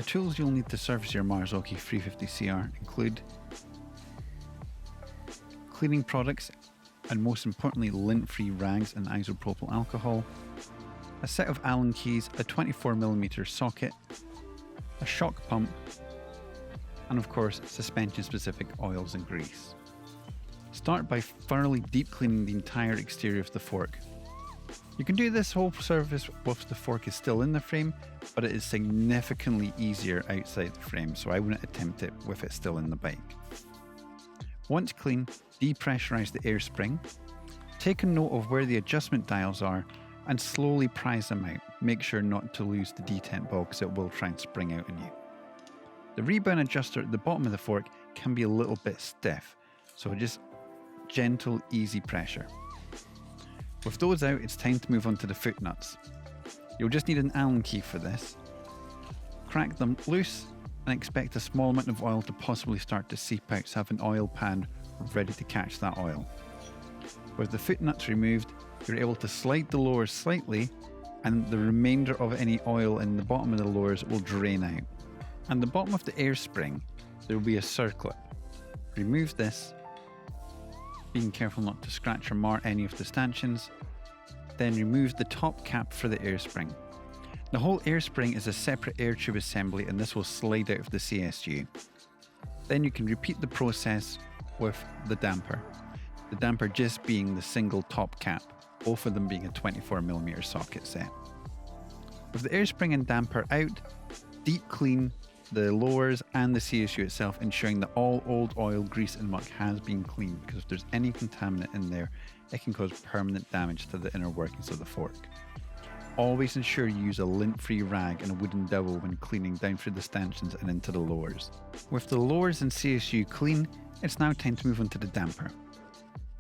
tools you'll need to service your Marzocchi 350CR include cleaning products and most importantly lint free rags and isopropyl alcohol, a set of Allen keys, a 24mm socket, a shock pump, and of course suspension specific oils and grease. Start by thoroughly deep cleaning the entire exterior of the fork. You can do this whole surface whilst the fork is still in the frame, but it is significantly easier outside the frame, so I wouldn't attempt it with it still in the bike. Once clean, depressurize the air spring, take a note of where the adjustment dials are, and slowly prise them out. Make sure not to lose the detent ball because it will try and spring out on you. The rebound adjuster at the bottom of the fork can be a little bit stiff, so just gentle, easy pressure. With those out, it's time to move on to the footnuts. You'll just need an Allen key for this. Crack them loose and expect a small amount of oil to possibly start to seep out, so have an oil pan ready to catch that oil. With the footnuts removed, you're able to slide the lowers slightly and the remainder of any oil in the bottom of the lowers will drain out. At the bottom of the air spring, there will be a circlip. Remove this, being careful not to scratch or mar any of the stanchions. Then remove the top cap for the air spring. The whole air spring is a separate air tube assembly and this will slide out of the CSU. Then you can repeat the process with the damper. The damper just being the single top cap, both of them being a 24mm socket set. With the air spring and damper out, deep clean the lowers and the CSU itself, ensuring that all old oil, grease and muck has been cleaned, because if there's any contaminant in there, it can cause permanent damage to the inner workings of the fork. Always ensure you use a lint free rag and a wooden dowel when cleaning down through the stanchions and into the lowers. With the lowers and CSU clean, it's now time to move on to the damper.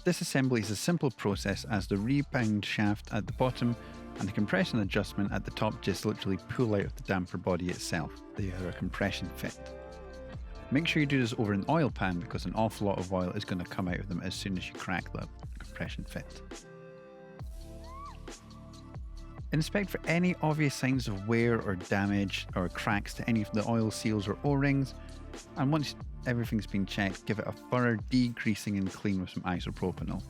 This assembly is a simple process as the rebound shaft at the bottom and the compression adjustment at the top just literally pull out of the damper body itself. They are a compression fit. Make sure you do this over an oil pan because an awful lot of oil is going to come out of them as soon as you crack the compression fit. Inspect for any obvious signs of wear or damage or cracks to any of the oil seals or O-rings, and once everything's been checked, give it a thorough degreasing and clean with some isopropanol.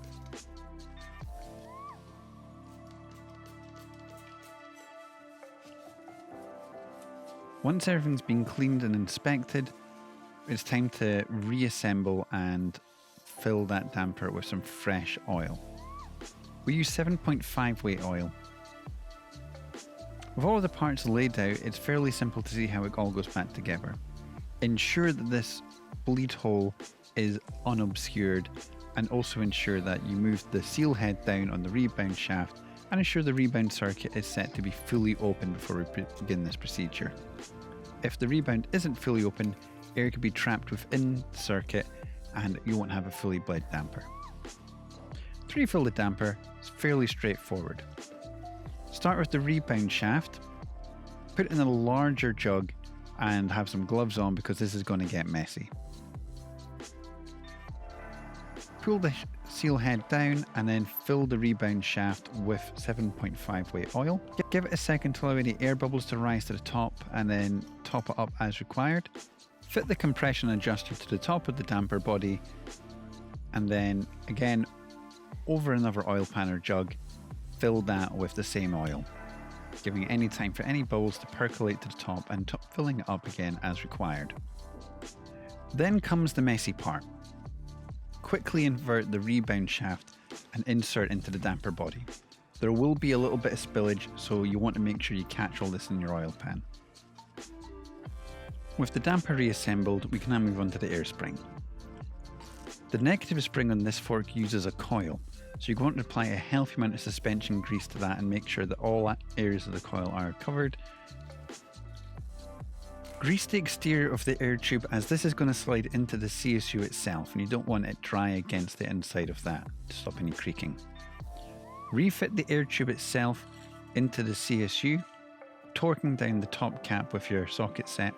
Once everything's been cleaned and inspected, it's time to reassemble and fill that damper with some fresh oil. We use 7.5 weight oil. With all of the parts laid out, it's fairly simple to see how it all goes back together. Ensure that this bleed hole is unobscured, and also ensure that you move the seal head down on the rebound shaft and ensure the rebound circuit is set to be fully open before we begin this procedure. If the rebound isn't fully open, air could be trapped within the circuit and you won't have a fully bled damper. To refill the damper is fairly straightforward. Start with the rebound shaft, put it in a larger jug and have some gloves on because this is going to get messy. Pull the seal head down and then fill the rebound shaft with 7.5 weight oil. Give it a second to allow any air bubbles to rise to the top and then top it up as required. Fit the compression adjuster to the top of the damper body and then again over another oil pan or jug, fill that with the same oil, giving it any time for any bubbles to percolate to the top and filling it up again as required. Then comes the messy part. Quickly invert the rebound shaft and insert into the damper body. There will be a little bit of spillage, so you want to make sure you catch all this in your oil pan. With the damper reassembled, we can now move on to the air spring. The negative spring on this fork uses a coil, so you're going to apply a healthy amount of suspension grease to that and make sure that all areas of the coil are covered. Grease the exterior of the air tube as this is going to slide into the CSU itself and you don't want it dry against the inside of that to stop any creaking. Refit the air tube itself into the CSU, torquing down the top cap with your socket set.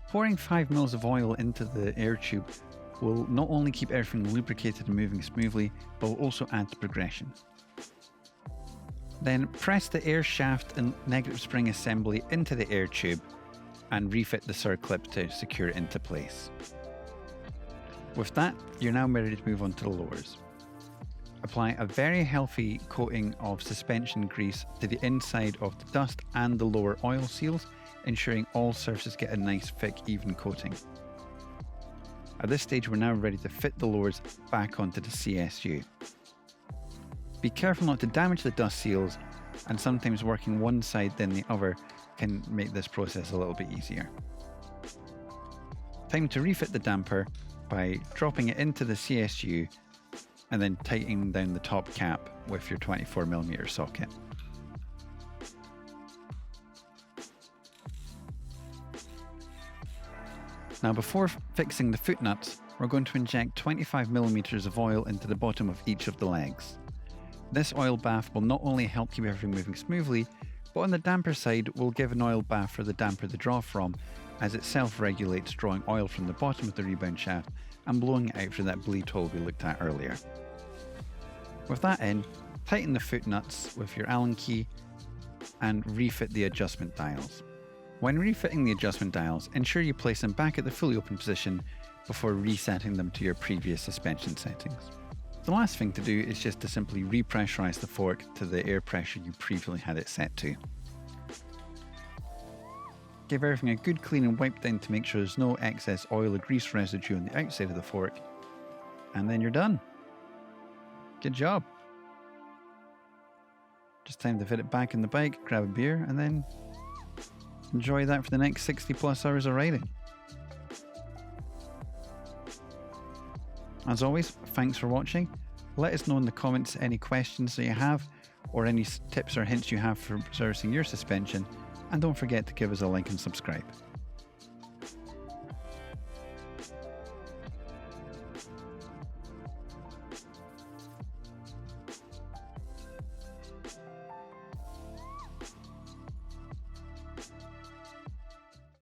Pouring 5 ml of oil into the air tube will not only keep everything lubricated and moving smoothly, but will also add to progression. Then press the air shaft and negative spring assembly into the air tube and refit the circlip to secure it into place. With that, you're now ready to move on to the lowers. Apply a very healthy coating of suspension grease to the inside of the dust and the lower oil seals, ensuring all surfaces get a nice thick even coating. At this stage, we're now ready to fit the lowers back onto the CSU. Be careful not to damage the dust seals, and sometimes working one side then the other can make this process a little bit easier. Time to refit the damper by dropping it into the CSU and then tightening down the top cap with your 24mm socket. Now before fixing the footnuts, we're going to inject 25mm of oil into the bottom of each of the legs. This oil bath will not only help keep everything moving smoothly, but on the damper side will give an oil bath for the damper to draw from, as it self-regulates, drawing oil from the bottom of the rebound shaft and blowing it out through that bleed hole we looked at earlier. With that in, tighten the footnuts with your Allen key and refit the adjustment dials. When refitting the adjustment dials, ensure you place them back at the fully open position before resetting them to your previous suspension settings. The last thing to do is just to simply repressurize the fork to the air pressure you previously had it set to. Give everything a good clean and wipe down to make sure there's no excess oil or grease residue on the outside of the fork, and then you're done. Good job. Just time to fit it back in the bike, grab a beer, and then enjoy that for the next 60 plus hours of riding. As always, thanks for watching. Let us know in the comments any questions that you have or any tips or hints you have for servicing your suspension, and don't forget to give us a like and subscribe.